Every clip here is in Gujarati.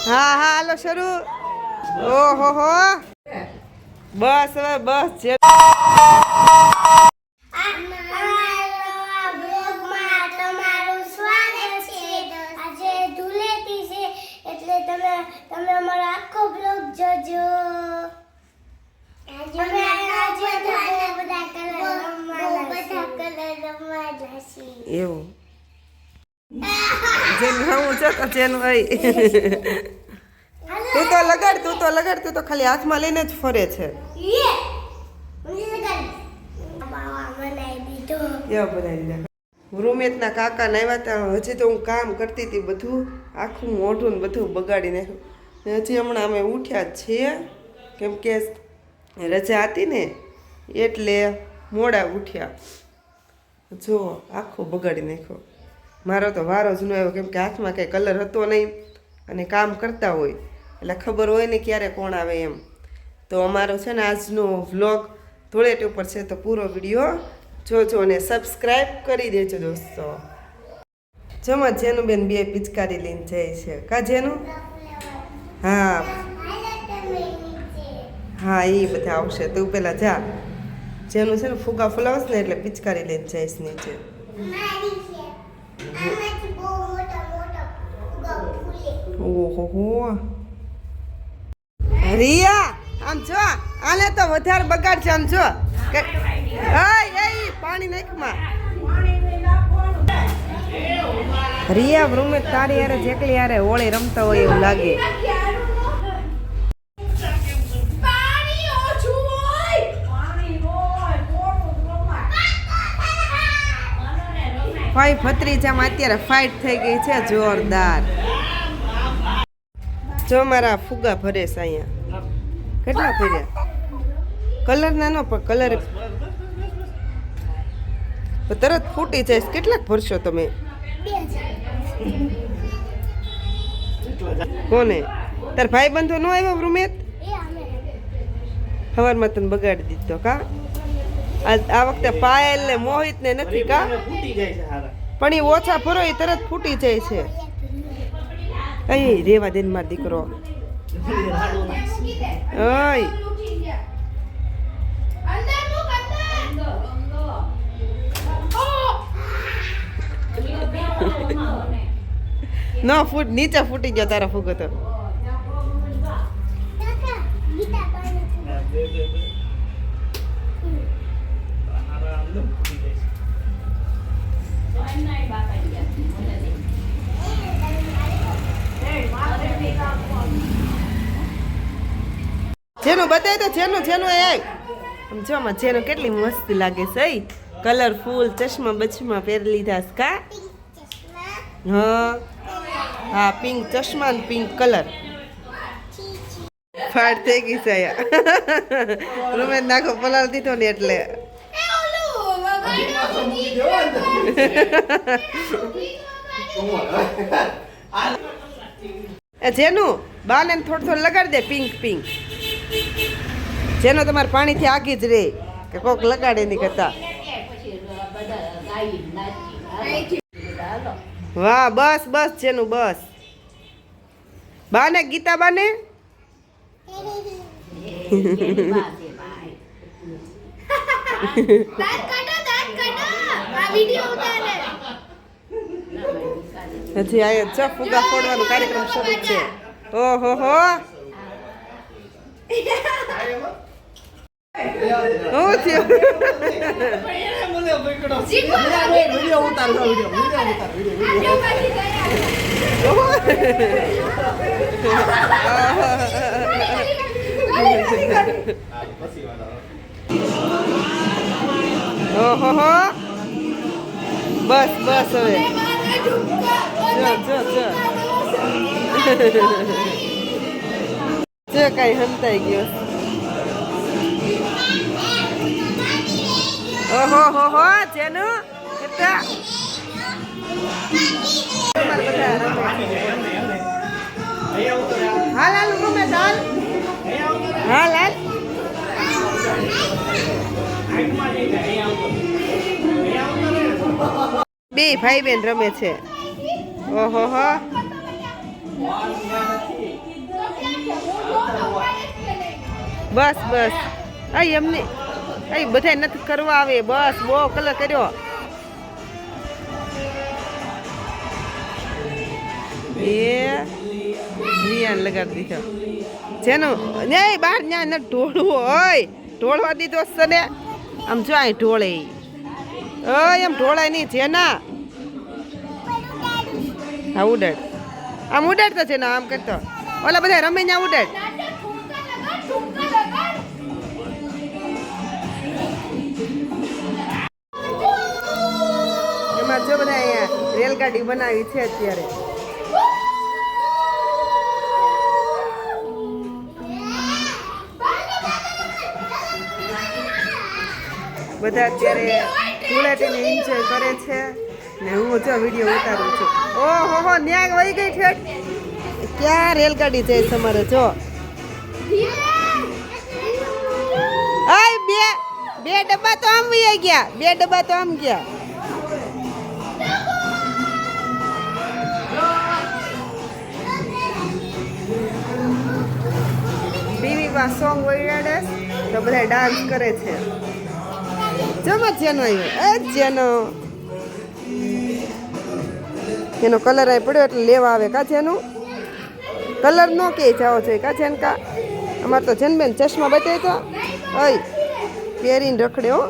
હા હાલો શરૂ. ઓહો હો બસ હવે બસ જે તમે અમારો આખો બ્લોગ જોજો. એવું જેનું હું છે તો જેનું હોય. તું તો લગાડ તું તો ખાલી હાથમાં લઈને જ ફરે છે. રૂમેતના કાકા ના આવ્યા હતા. હજી તો હું કામ કરતી હતી, બધું આખું મોઢું ને બધું બગાડી નાખ્યું. હજી હમણાં અમે ઉઠ્યા જ છીએ, કેમ કે રજા હતી ને એટલે મોડા ઉઠ્યા. જો આખું બગાડી નાખ્યો. મારો તો વારો જ ન આવ્યો, કેમ કે હાથમાં કંઈ કલર હતો નહીં અને કામ કરતા હોય એટલે ખબર હોય ને ક્યારે કોણ આવે એમ. તો અમારો છે ને આજનો વ્લોગ ધૂળેટી ઉપર છે, તો પૂરો વિડીયો જોજો અને સબસ્ક્રાઈબ કરી દેજો દોસ્તો. જમા જેનું બેન બે પિચકારી લઈને જાય છે કા જેનું. હા હા એ બધા આવશે. તું પેલા જા. જેનું છે ને ફુગા ફુલાવશ ને એટલે પિચકારી લઈને જઈશ નીચે. ઓહો રિયા આમ જો, આને તો વધારે બગાડ છે. આમ જો પાણી નાખમાં. રિયા રૂમે તારી યારે જેકલી યારે હોળી રમતા હોય એવું લાગે. ભાઈ ભત્રીજામાં અત્યારે ફાઇટ થઈ ગઈ છે જોરદાર. જો મારા ફુગા ભરે છે અહીંયા. કેટલા ભર્યા? કલર ના નો પણ કલર તરત ફૂટી જાય. કેટલાક ભરશો તમે? કોને? તાર ભાઈ બંધો નો આવ્યો રૂમેત? સવારમાં તને બગાડી દીધો કા? આ વખતે પાયલ ને મોહિત ને નથી કા? પણ એ ઓછા ભરો એ તરત ફૂટી જાય છે. અહીં રેવા દે મારો દીકરો. ઓય નો ફૂટ નીચે ફૂટી ગયો તારા ફૂગો તો. જેનું બતાય તો જેનું જો આમાં જેનું કેટલી મસ્ત લાગે છે. કલરફુલ ચશ્મા બચમાં પહેરી લીધા કા? હા પિંક ચશ્મા ને પિંક કલર. ફાટ થઈ ગઈ છે રૂમે નાખો પલાળ દીધો ને એટલે. જેનું બાને થોડું લગાડી દે પિંક પિંક. જેનો તમારે પાણીથી આગી જ રે કે કોક લગાડે નહીં કરતા. વાહ બસ બસ જેનું બસ. બાને ગીતા બાને હજી આ ચ ફુગા ફોડવાનો કાર્યક્રમ શરૂ છે. ઓહો હો ઓહો બસ બસ હવે જો કઈ હંતાઈ ગયો. ઓહો હો હો જેનું કેટલા હાલ હાલ રૂમે ચાલ. હાલ હાલ બે ભાઈ બેન રમે છે. ઓહો હો. બસ બસ આ એમને બધા નથી કરવા આવે. બસ બહુ કલર કર્યો. વિયાન લગાડી દીધો. જેનું નહીં બહાર ત્યાં ન ઢોળવું હોય. ઢોળવા દીધો સને આમ જો અહીં ઢોળે. ઓય એમ ઢોળાય નહીં. જેના હા ઉડાડ. આમ ઉડાડતો છે ને આમ કરતો. ઓલા બધા રમે ને ઉડાડ. એમાં જો બધા અહીંયા રેલગાડી બનાવી છે અત્યારે. બધા અત્યારે ધૂળેટીને એન્જોય કરે છે ને હું જો વિડીયો ઉતારું છું. ઓહો હો ન્યાગ વહી ગઈ ઠેઠ. ક્યાં રેલગાડી જાય તમારે જો. બે ડબ્બા તો આમ વહી ગયા. બે ડબ્બા તો આમ ગયા. ટીવીમાં સોંગ વગાડે તો બધા ડાન્સ કરે છે. જમત જેનો આવ્યો એ જેનો એનો કલર આવી પડ્યો એટલે લેવા આવે. કા જેનું કલર નો કે જાઓ જોઈએ. કા જેન કા અમારે તો જનબેન ચશ્મા બતાવી તો અય પહેરીને રખડે હો.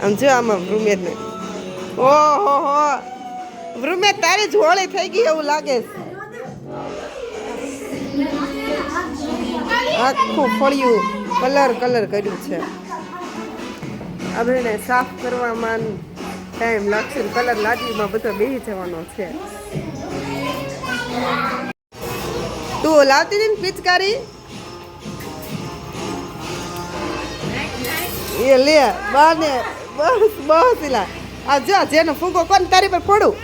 આમ જો આમાં રૂમેદ ને ઓહો હો રૂમેદ તારી જ હોળી થઈ ગઈ એવું લાગે. આખું ફળિયું કલર કર્યું છે. આ બધાને સાફ કરવામાં ટાઈમ લાગશે. કલર લાદીમાં બધો બેસી જવાનો છે. તું લાવતી હતી ને પિચકારી એ લે બાને બસ બસ લા. આ જો જેનો ફૂગો કોણ તારી પર ફોડું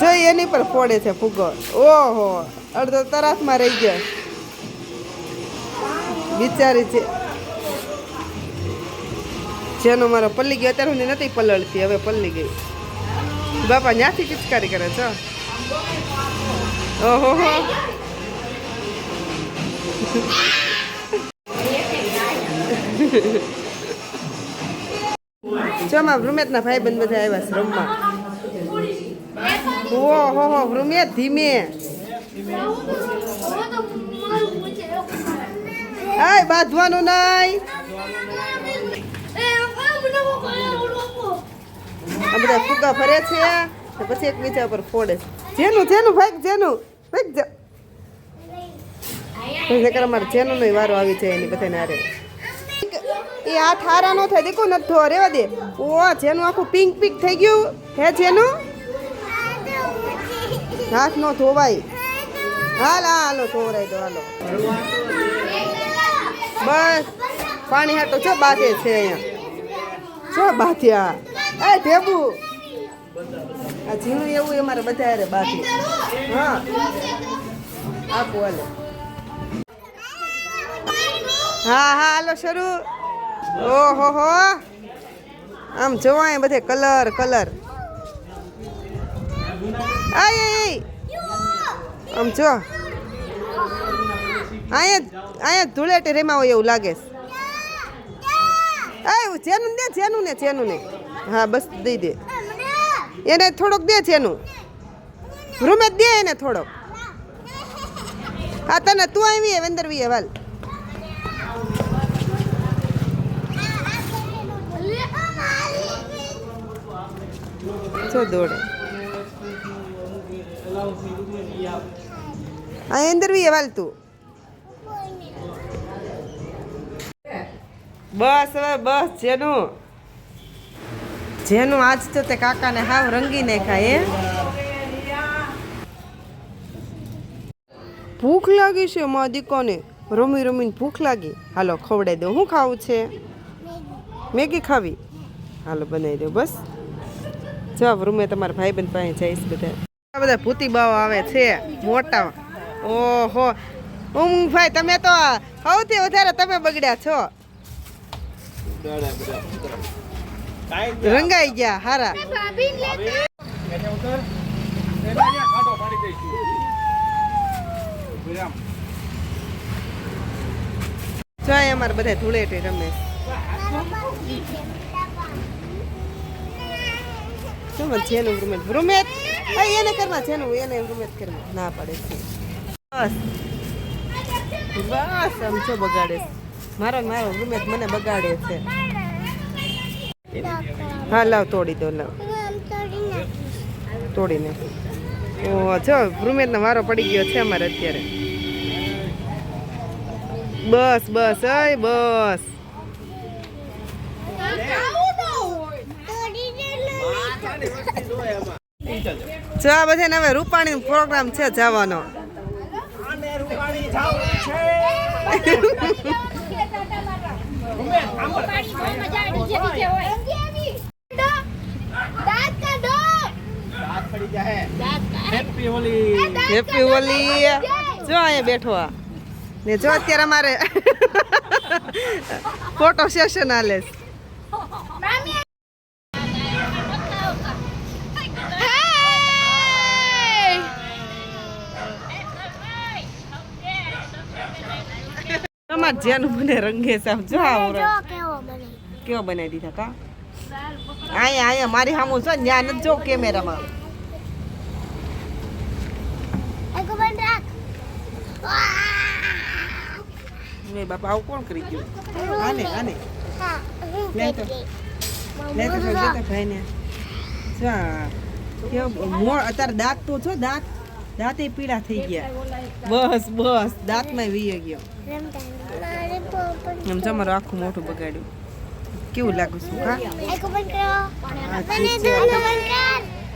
જો એની પર ફોડે છે ફૂગો. ઓહો અડધો તરાસમાં રહી ગયો બિચારી છે. જેનો મારો પલ્લી ગયો અત્યારે હું નથી પલળતી. હવે પલ્લી ગઈ. બાપા ત્યાંથી પિચકારી કરે છો. ઓહો હો ચોમાં વૃમેતના ભાઈ બંધ બધા આવ્યા છે રમવા. ઓહો હો વૃમેત ધીમે. આય બાંધવાનું નહીં. આ બધા ફુગ્ગા ફરે છે પછી એકબીજા પર ફોડે છે. જેનું ભાઈ જેનું ભાઈ અમારે જેનું નો વારો આવી જાય એની બધાને હારે. એ હાથ હારા નો થાય. દેખો નથી ધોવા રેવા દે. ઓ જેનું આખું પિંક થઈ ગયું હે. જેનું હાથ નો ધોવાય. હાલો ધોવરાય દો હાલો. બસ પાણી હાટો છો બાથે છે અહીંયા. છો બાથ્યા એ ઢેબુ આ ઝીણું એવું અમારે બધા હારે બાથી. હા આપો હાલો. હા હાલો શરૂ. ઓહો હો આમ જોવાય બધે કલર આય આમ જો અહીંયા ધૂળેટી રેમાં હોય એવું લાગે. જેનું ને હા બસ દઈ દે એને થોડોક દે. જેનું રૂમે દે એને થોડોક. હા તને તું આવી અંદર વી વાલ. જો દોડે આ અંદર વી વાલ તું. બસ હવે બસ જેનું આજ તો તે કાકાને હાવ રંગી નાખાય. ભૂખ લાગી છે મારા દીકોને. રમીને ભૂખ લાગી. હાલો ખવડાવી દો. શું ખાવું છે? મેગી ખાવી? હાલો બનાવી દો. બસ જો રૂમે તમારા ભાઈ બંધ પાસે જઈશ. બધા ભૂતી બાવા આવે છે મોટા. ઓહો ભાઈ તમે તો સૌથી વધારે તમે બગડ્યા છો. રંગાઈ ગયા હારા. જો અહીં અમારે બધા ધૂળેટી રમે. શું જેનું રૂમેટ રૂમેટ એને કરમાં જેનું એને રૂમેટ કરમાં ના પડે છે. બસ બસ આમ છો બગાડે છે. મારો રૂમેટ મને બગાડે છે. હા લાવ તોડી દો લાવ તોડીને. ઓ જો રૂમેટનો વારો પડી ગયો છે અમારે અત્યારે. બસ બસ અય બસ. જો આ બધાને હવે રૂપાણી પ્રોગ્રામ છે જવાનો. હેપી હોલી. જો અહીંયા બેઠો આ ને જો અત્યારે અમારે ફોટો સેશન હાલે છે. તમાર જેનું મને રંગે સાહેબ જો આવો કેવો બનાવી દીધા કા. અહીંયા મારી સામું છો ત્યાં નથી જો કેમેરામાં. મેં બાપા આવું કોણ કરી ગયું? આને લે તો ભાઈ ને અત્યારે દાંત તો છો દાંતે પીળા થઈ ગયા. બસ દાંતમાં વી ગયો. એમ તમારું આખું મોઢું બગાડ્યું. કેવું લાગુ છું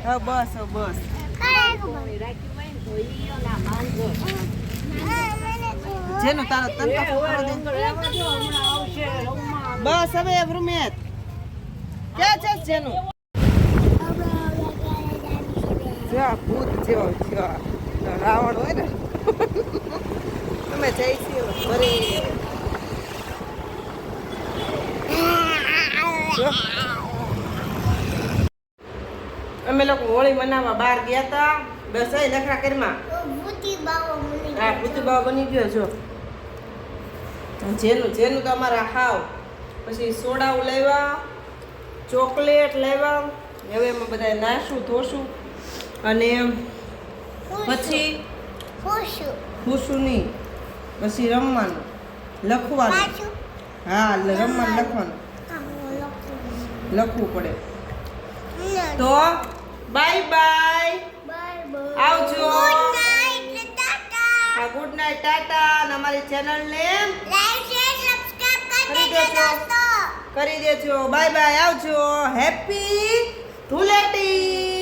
હા બસ જેનું તારો બસ હવે રૂમેત ક્યાં છે જેનું ભૂત જેવો રાવણ હોય ને તમે જઈ અમે લોકો હોળી મનાવવા બહાર ગયા હતા. બસ એ નખરા કરીમાં ભૂતી બાવા બની ગયો છો. જેનું તો અમારા હાવ. પછી સોડાઓ લાવ્યા, ચોકલેટ લાવ્યા. હવે એમાં બધા નાશું ધોશું અને પછી ખુશું નહીં પછી રમવાનું લખવાનું. હા રમવાનું લખવાનું લખવું પડે. તો બાય બાય આવજો. હા ગુડ નાઇટ ટાટા. અને અમારી ચેનલને કરી દેજો. બાય બાય આવજો. હેપી ધૂળેટી.